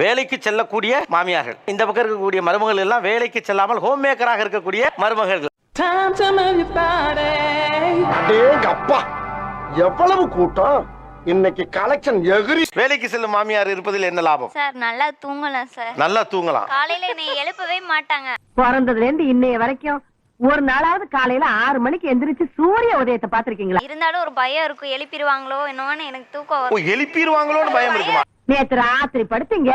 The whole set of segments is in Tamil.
வேலைக்கு செல்லக்கூடிய மாமியார்கள், இந்த பக்கம் இருக்கக்கூடிய மருமகள் எல்லாம் வேலைக்கு செல்லாமல் ஹோம் மேக்கராக இருக்கக்கூடிய மருமகள். அப்பா எவ்வளவு கூட்டம் இன்னைக்கு கலெக்ஷன் எகிரி. வேலைக்கு செல்லும் மாமியார் இருப்பதில் என்ன லாபம்? சார் நல்லா தூங்கலாம் சார். நல்லா தூங்கலாம். காலையில என்னை எழுப்பவே மாட்டாங்க. பிறந்ததுல இருந்து இன்னைய வரைக்கும் ஒரு நாளாவது காலையில 6 மணிக்கு எந்திரிச்சு சூரிய உதயத்தை பாத்திருக்கீங்களா? இருந்தாலும் ஒரு பயம் இருக்கும், எழுப்பிடுவாங்களோ என்னன்னு எனக்கு தூக்கம் வரும். எழுப்பிடுவாங்களோன்னு பயம் இருக்குமா? நேத்து ராத்திரி படுத்தீங்க,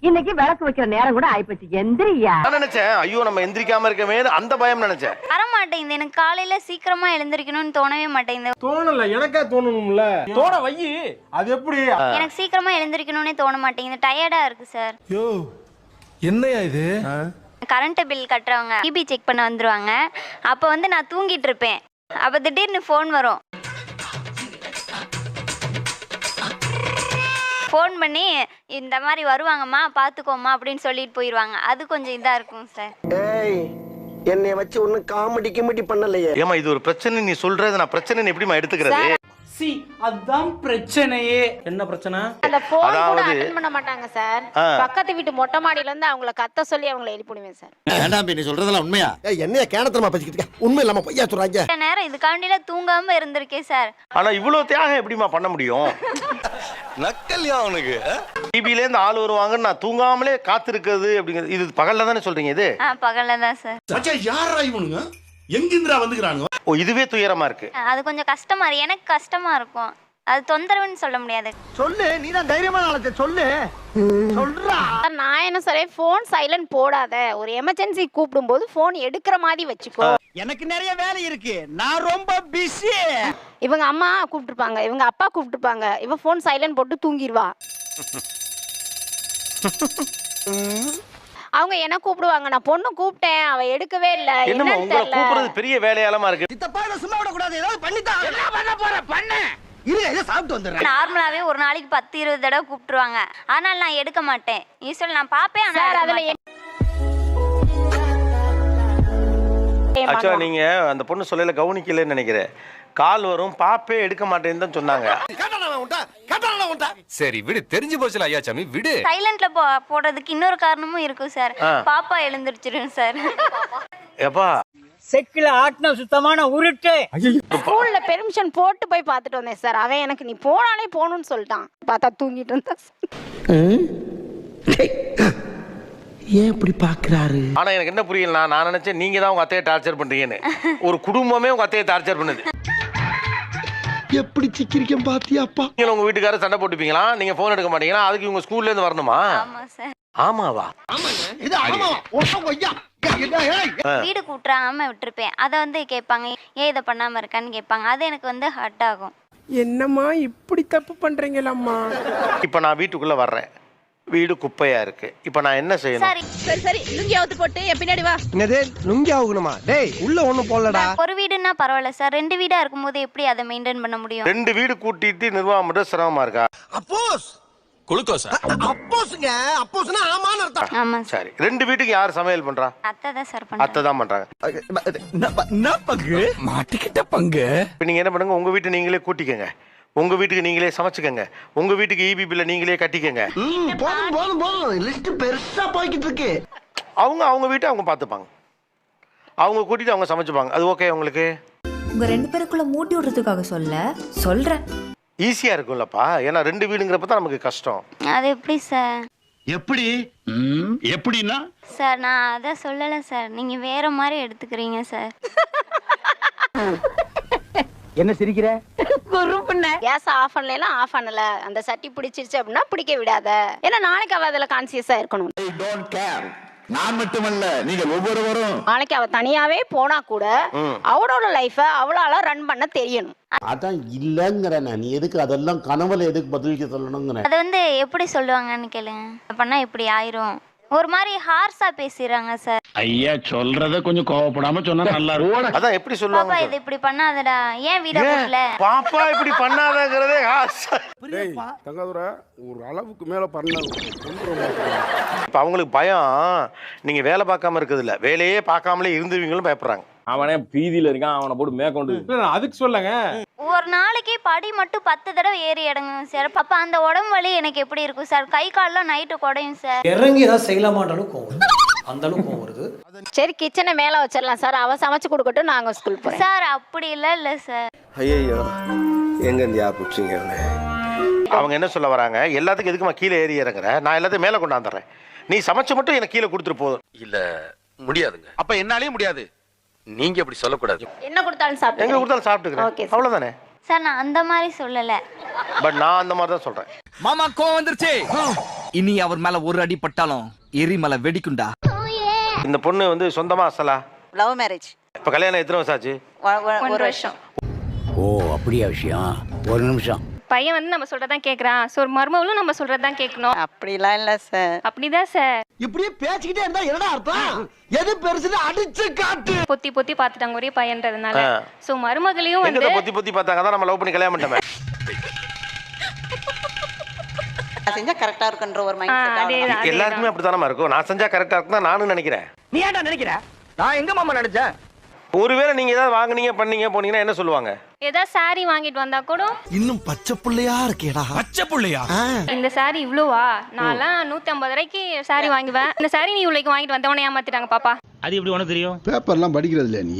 இன்னைக்கு விளக்கு வைக்கிற நேரம் கூட ஆயிப்போச்சு, எந்திரியா. நான் நினைச்சேன் ஐயோ நம்ம எந்திரிக்காம இருக்கமே, அந்த பயம் நினைச்சேன். வர மாட்டேங்குது எனக்கு, காலையில சீக்கிரமா எழுந்திருக்கணும்னு தோணவே மாட்டேங்குது. தோணல, எனக்கா தோணணும்ல. தோண வை. அது எப்படி? எனக்கு சீக்கிரமா எழுந்திருக்கணும்னே தோண மாட்டேங்குது, டயர்டா இருக்கு சார். யோ என்னையா இது? கரண்ட் பில் கட்டுறவங்க டிபி செக் பண்ண வந்துருவாங்க. அப்ப வந்து நான் தூங்கிட்டு இருப்பேன், அப்ப திடீர்னு ஃபோன் வரும். ஃபோன் பண்ணி இந்த மாதிரி வருவாங்கம்மா பாத்துக்கோமா அப்படின்னு சொல்லிட்டு போயிடுவாங்க. அது கொஞ்சம் இதா இருக்கும் சார். ஏய், என்னைய வச்சு ஒன்னும் காமெடி கிமெடி பண்ணலையே. ஏமா இது ஒரு பிரச்சனை, நீ சொல்றது நான் பிரச்சனை எப்படிமா எடுத்துக்கிறது? அதான் பிரச்சனையே. என்ன பிரச்சனை? அந்த போன் கூட அட்டெண்ட் பண்ண மாட்டாங்க சார். பக்கத்து வீட்டு மொட்டை மாடியில இருந்து அவங்கள கத்த சொல்லி அவங்கள எழுப்பிடுவேன் சார். வேண்டாம், நீ சொல்றதெல்லாம் உண்மையா? என்னைய கேனத்தனமா பேசிக்கிட்டு இருக்க? உண்மை இல்லாம பொய்யா சொல்றாங்க. நேரம் இதுக்காண்டில தூங்காம இருந்திருக்கேன் சார். ஆனா இவ்வளவு தியாகம் எப்படிமா பண்ண முடியும்? நக்கல்யா அவனுக்கு. டிபில இருந்து ஆள் வருவாங்கன்னு நான் தூங்காமலே காத்திருக்கிறது அப்படிங்கிறது, இது பகல்ல தானே சொல்றீங்க? இது பகல்ல தான் சார். மச்சான் யாரா இவனுங்க? எங்கிந்திரா வந்துக்கறானுங்க? ஓ, இதுவே துயரமா இருக்கு. அது கொஞ்சம் கஷ்டமா இருக்கு, எனக்கு கஷ்டமா இருக்கும். அது தொந்தரவுன்னு சொல்ல முடியாது. சொல்லு, நீ தான் தைரியமான ஆளத்தை சொல்லு. சொல்றா. நான் என்ன சொல்றேன், போன் சைலண்ட் போடாத, ஒரு எமர்ஜென்சி கூப்பிடும் போது போன் எடுக்கிற மாதிரி வச்சுக்கோ. எனக்கு நிறைய வேலை இருக்கு, நான் ரொம்ப பிஸி. இவங்க அம்மா கூப்பிட்டுருப்பாங்க, இவங்க அப்பா கூப்பிட்டுருப்பாங்க, இவ போன் சைலண்ட் போட்டு தூங்கிடுவா. அவங்க என்ன கூப்பிடுவாங்க, நான் பொண்ணு கூப்பிட்டேன் அவ எடுக்கவே இல்ல. என்னமா உங்களை கூப்பிடுறது பெரிய வேலையாலமா இருக்கு? சித்தப்பா இத சும்மா விட கூடாது, ஏதாவது பண்ணிட்டா. என்ன பண்ண போற? பண்ணு. இரு, இத சாப்பிட்டு வந்துறேன். நார்மலாவே ஒரு நாளைக்கு 10-20 தடவை கூப்பிட்டுருவாங்க. அதனால நான் எடுக்க மாட்டேன். நீ சொல்ல நான் பாப்பேன், ஆனா அதுல ஆக்சுவலா நீங்க அந்த பொண்ணு சொல்லல கவனிக்கலன்னு நினைக்கிறேன். கால் வரும், பாப்பே எடுக்க மாட்டேன்னு தான் சொன்னாங்க. சரி விடு, தெரிஞ்சு போச்சுல ஐயா சாமி, விடு. சைலண்ட்ல போடுறதுக்கு இன்னொரு காரணமும் இருக்கும் சார். பாப்பா எழுந்திருச்சிரும் சார். எப்பா செக்கில ஆட்டின சுத்தமான உருட்டு. ஸ்கூல்ல பெர்மிஷன் போட்டு போய் பார்த்துட்டு வந்தேன் சார். அவன் எனக்கு நீ போனாலே போகணும்னு சொல்லிட்டான். பார்த்தா தூங்கிட்டு இருந்தா. ஏன் இப்படி பாக்குறாரு? ஆனா எனக்கு என்ன புரியல, நான் நினைச்சேன் நீங்க தான் உங்க அத்தையை டார்ச்சர் பண்றீங்கன்னு. ஒரு குடும்பமே உங்க அத்தையை டார்ச்சர் பண்ணுது. எப்படி சிக்கிரிக்கம் பாத்தியாப்பா? நீங்க உங்க வீட்டுக்காரர் சண்டை போட்டுப்பீங்களா, நீங்க போன் எடுக்க மாட்டீங்களா, அதுக்கு இவங்க ஸ்கூல்ல இருந்து வரணுமா? ஆமா சார். ஆமாவா? இது ஆமாவா? ஒய்யா. வீடு கூட்டுறாம விட்டுருப்பேன். அதை வந்து கேட்பாங்க, ஏன் இதை பண்ணாம இருக்கான்னு கேட்பாங்க. அது எனக்கு வந்து ஹர்ட் ஆகும். என்னம்மா இப்படி தப்பு பண்றீங்களம்மா? இப்ப நான் வீட்டுக்குள்ள வர்றேன், வீடு குப்பையா இருக்கு. இப்ப நான் என்ன செய்யணும்? சரி சரி, லுங்கி அவுத்து போட்டு என் பின்னாடி வா. என்னது லுங்கி ஆகணுமா? டேய் உள்ள ஒண்ணும் போடலடா. ஒரு வீடுன்னா பரவாயில்ல சார், 2 வீடா இருக்கும்போது எப்படி அதை மெயின்டைன் பண்ண முடியும்? 2 வீடு கூட்டிட்டு நிர்வாகம் பண்றது சிரமமா இருக்கா? அப்போஸ் குளுக்கோஸா? அப்போஸ்ங்க, அப்போஸ்னா ஆமான்னு அர்த்தம். ஆமா சார். சரி, 2 வீட்டுக்கு யார் சமையல் பண்றா? அத்தை தான் சார் பண்றாங்க. அத்தை தான் பண்றாங்க. என்ன பங்கு மாட்டிக்கிட்ட பங்கு? இப்ப நீங்க என்ன பண்ணுங்க, உங்க வீட்டை நீங்களே கூட்டிக்கங்க, உங்க வீட்டுக்கு நீங்களே சமைச்சுக்கங்க, உங்க வீட்டுக்கு ஈபி பில்ல நீங்களே கட்டிக்கங்க. போதும் போதும் போதும், லிஸ்ட் பெருசா போய்கிட்டு இருக்கு. அவங்க வீட்டை அவங்க பார்த்துப்பாங்க, அவங்க கூட்டிட்டு அவங்க சமைச்சுப்பாங்க. அது ஓகே உங்களுக்கு? உங்க 2 பேருக்குள்ள மூட்டி விடுறதுக்காக சொல்றேன். ஈஸியா இருக்கும்லப்பா, ஏன்னா 2 வீடுங்கிறப்ப தான் நமக்கு கஷ்டம். அது எப்படி சார்? எப்படி? எப்படின்னா சார் நான் அதை சொல்லல சார், நீங்க வேற மாதிரி எடுத்துக்கிறீங்க சார். என்ன சிரிக்கிற? கேஸ் ஆஃப் பண்ணலாம், ஆஃப் பண்ணல, அந்த சட்டி பிடிச்சிருச்சு அப்படின்னா பிடிக்க விடாத. ஏன்னா நாளைக்கு அவ அதுல கான்சியஸா இருக்கணும். நான் மட்டுமல்ல, நீங்க ஒவ்வொருவரும். நாளைக்கு அவ தனியாவே போனா கூட அவளோட லைஃப அவளால ரன் பண்ண தெரியணும். அதான் இல்லங்கற, நீ எதுக்கு அதெல்லாம் கனவுல எதுக்கு பதிலுக்கு சொல்லணும்ங்கற? அது வந்து எப்படி சொல்லுவாங்கன்னு கேளுங்க. அப்பனா இப்படி ஆயிரும், ஒரு மாதிரி ஹார்ஸா பேசிறாங்க சார். ஐயா சொல்றத கொஞ்சம் கோவப்படாம சொன்னா நல்லா இருக்கும். அதான் எப்படி சொல்லுவாங்க? பாப்பா இது இப்படி பண்ணாதடா, ஏன் வீட போடல? பாப்பா இப்படி பண்ணாதங்கறதே டேய் தங்கதுரை, ஒரு அளவுக்கு மேல பண்ணாங்க. இப்ப அவங்களுக்கு பயம், நீங்க வேலை பார்க்காம இருக்குது இல்ல, வேலையே பார்க்காமலே இருந்துவீங்களும் பயப்படுறாங்க. அவனே பீதியில இருக்கான், அவனை போட்டு மேற்கொண்டு. அதுக்கு சொல்லுங்க. ஒரு நாளைக்கு படி மட்டும் 10 தடவை ஏறி இறங்குங்க சார். அப்போ அந்த உடம்பு வலி எனக்கு எப்படி இருக்கும் சார்? கை கால்லாம் நைட்டு குடையும் சார். இறங்கி ஏதாவது செய்யலாமான்ற அளவுக்கு கோவம் வருது. அந்த அளவுக்கு கோவம் வருது. சரி கிச்சனை மேல வச்சிடலாம் சார், அவ சமைச்சு கொடுக்கட்டும், நாங்க ஸ்கூல் போறோம் சார் அப்படி இல்லை சார். ஐயோ எங்க இருந்து பிடிச்சிங்க? அவங்க என்ன சொல்ல வராங்க, எல்லாத்துக்கும் எதுக்குமா கீழே ஏறி இறங்குற, நான் எல்லாத்தையும் மேலே கொண்டாந்துறேன், நீ சமைச்சு மட்டும் எனக்கு கீழே கொடுத்துட்டு போதும். இல்ல முடியாதுங்க. அப்ப என்னாலயே முடியாது. நீங்க அப்படி சொல்லக்கூடாது. என்ன கொடுத்தாலும் எங்க சாப்பிட்டு கொடுத்தாலும் சாப்பிட்டுக்கிறேன், அவ்வளோதானே. சார் நான் அந்த மாதிரி சொல்லலை. பட் நான் அந்த மாதிரி தான் சொல்கிறேன். மாமா கோவம் வந்துருச்சு. இனி அவர் மேல ஒரு அடி பட்டாலும் எரிமலை வெடிக்குண்டா. இந்த பொண்ணு வந்து சொந்தமா அசலா? Love marriage. இப்போ கல்யாணம் எத்தனை வருஷம் ஆச்சு? 1 வருஷம். ஓ அப்படியா விஷயம்? ஒரு நிமிஷம். பையன் வந்து நம்ம சொல்றதான் கேட்குறான். ஸோ மருமகளும் நம்ம சொல்றதான் கேட்கணும். அப்படிலாம் இல்ல சார். அப்படிதான் சார். இப்படியே பேசிக்கிட்டே இருந்தா என்னடா அர்த்தம்? எது பெருசுன்னு அடிச்சு காட்டு. பொத்தி பொத்தி பார்த்துட்டாங்க ஒரே பையன்றதுனால. ஸோ மருமகளையும் வந்து எங்க பொத்தி பொத்தி பார்த்தாங்க தான் நம்ம லவ் பண்ணி கல்யாணம் பண்ணிட்டோமே. செஞ்சா கரெக்டா இருக்குன்ற ஒரு அதேதான். எல்லாருக்குமே அப்படித்தானமா இருக்கும். நான் செஞ்சா கரெக்டா இருக்கும் தான் நானும் நினைக்கிறேன். நீ ஏன்டா நினைக்கிற? நான் எங்க மாமா நினைச்சேன்? ஒருவேளை நீங்க ஏதாவது வாங்குனீங்க பண்ணீங்க போனீங்கன்னா என்ன சொல்லுவாங்க? ஏதாவது சாரி வாங்கிட்டு வந்தா கூட இன்னும் பச்சை புள்ளையா இருக்கேடா. பச்சை புள்ளையா? இந்த சாரி இவ்வளோவா? நான்லாம் 150 ரூபாய்க்கு சாரி வாங்குவேன். இந்த சாரி நீ இவ்வளோக்கு வாங்கிட்டு வந்தவனே ஏமாத்திட்டாங்க பாப்பா. அது எப்படி உனக்கு தெரியும்? பேப்பர்லாம் படிக்கிறது இல்லையா நீ?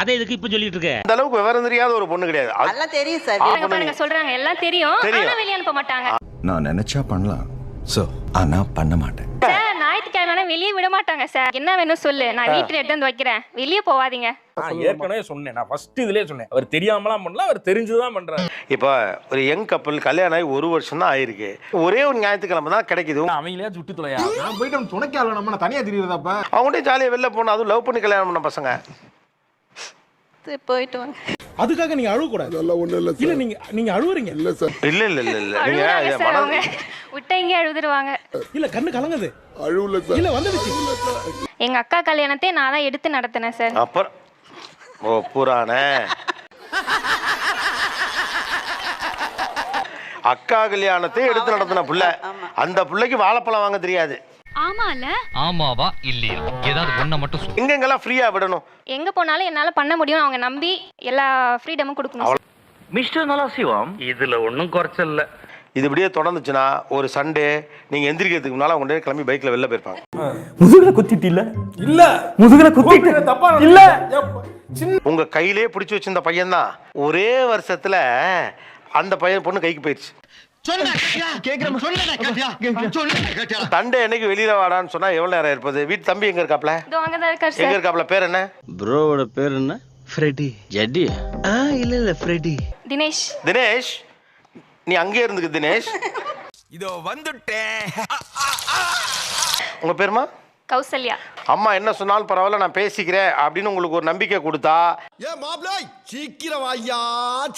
அதை எதுக்கு இப்ப சொல்லிட்டு இருக்க? அந்த அளவுக்கு விவரம் தெரியாத ஒரு பொண்ணு கிடையாது. அதெல்லாம் தெரியும் சார். பாருங்க சொல்றாங்க எல்லாம் தெரியும், ஆனா வெளிய அனுப்ப மாட்டாங்க. நான் நினைச்சா பண்ணலாம். சோ ஆனா பண்ண மாட்டேன். சார் ஞாயிற்றுக்கிழமை வெளியே விட மாட்டாங்க சார். என்ன வேணும் சொல்லு, நான் வீட்டுல எடுத்து வந்து வைக்கிறேன், வெளியே போவாதீங்க. ஏற்கனவே சொன்னேன், நான் ஃபர்ஸ்ட் இதுலயே சொன்னேன், அவர் தெரியாமலாம் பண்ணல, அவர் தெரிஞ்சுதான் பண்றாரு. இப்போ ஒரு யங் கப்பல் கல்யாணம் ஆகி 1 வருஷம் தான் ஆயிருக்கு. ஒரே ஒரு ஞாயிற்றுக்கிழமை தான் கிடைக்குது. அவங்களே சுட்டு தொலையா. நான் போயிட்டு துணைக்கால நம்ம தனியா தெரியுறதாப்பா. அவங்கள்ட்ட ஜாலியாக வெளில போகணும். அதுவும் லவ் பண்ணி கல்யாணம் பண்ண பசங்க. போயிட்டு வாங்க. அதுக்காக நீங்க அழுவ கூடாது. அதெல்லாம் ஒண்ணு இல்ல சார். இல்ல நீங்க அழுவுறீங்க. இல்ல சார். இல்ல இல்ல இல்ல இல்ல அழுகுறாங்க நீங்க சார், அவங்க விட்டா இங்கே அழுதுருவாங்க. இல்ல கண்ணு கலங்குது. அழுவல சார். இல்ல வந்துடுச்சு. எங்க அக்கா கல்யாணத்தை நான் தான் எடுத்து நடத்தினேன் சார். அப்புறம் ஓ புராணே. அக்கா கல்யாணத்தை எடுத்து நடத்தின புள்ள, அந்த புள்ளைக்கு வாழைப்பழம் வாங்க தெரியாது. ஆமால. ஆமாவா இல்லையா? ஏதாவது ஒண்ண மட்டும் சொல்லு. எங்கெங்கெல்லாம் ஃப்ரீயா விடணும், எங்க போனாலும் என்னால பண்ண முடியும் அவங்க நம்பி எல்லா ஃப்ரீடமும் கொடுக்கணும். மிஸ்டர் நலசிவம் இதுல ஒண்ணும் குறைச்சல் இல்ல. இது இப்படியே தொடர்ந்துச்சுன்னா ஒரு சண்டே நீங்க எந்திரிக்கிறதுக்கு முன்னால அவங்க கிளம்பி பைக்ல வெளில போயிருப்பாங்க. முதுகுல குத்திட்டு இல்ல? இல்ல முதுகுல குத்திட்டு தப்பா இல்ல. உங்க கையிலே பிடிச்சு வச்சிருந்த பையன் தான் ஒரே வருஷத்துல அந்த பையன் பொண்ணு கைக்கு போயிடுச்சு. சண்டே என்னைக்கு வெளியில வாடான்னு சொன்னா எவ்வளவு நேரம் இருப்பது? வீட்டு தம்பி எங்க இருக்காப்ல? இதோ அங்கதான் இருக்காரு எங்க சார். இருக்காப்ல? பேர் என்ன? ப்ரோவோட பேர் என்ன? ஃப்ரெடி. ஜெட்டி? இல்ல ஃப்ரெடி. தினேஷ். தினேஷ், நீ அங்கே இருந்துக்கு தினேஷ். இதோ வந்துட்டேன். உங்க பேருமா? கௌசல்யா. அம்மா என்ன சொன்னாலும் பரவாயில்ல நான் பேசிக்கிறேன் அப்படின்னு உங்களுக்கு ஒரு நம்பிக்கை கொடுத்தா, ஏ மாப்ள சீக்கிரம் வாயா,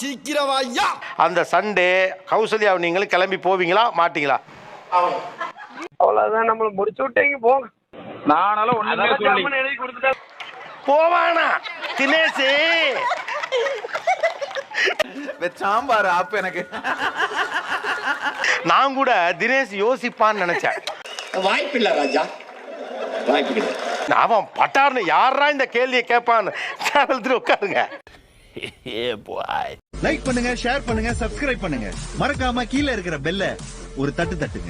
சீக்கிரம் வாயா. அந்த சண்டே கௌசல்யாவை நீங்களும் கிளம்பி போவீங்களா மாட்டீங்களா? அவ்வளவுதான், நம்மள முடிச்சு விட்டீங்க போங்க. நானால ஒண்ணுமே சொல்லி போவானா தினேஷ்? சாம்பார் ஆப் எனக்கு. நான் கூட தினேஷ் யோசிப்பான்னு நினைச்சேன். வாய்ப்பில்லை ராஜா, வாய்ப்பில்லை. அவன் பட்டார்னு யாரா இந்த கேள்வியை கேட்பான்னு சேனல் உட்காருங்க. லைக் பண்ணுங்க, ஷேர் பண்ணுங்க, சப்ஸ்கிரைப் பண்ணுங்க. மறக்காம கீழே இருக்கிற பெல்ல ஒரு தட்டு தட்டுங்க.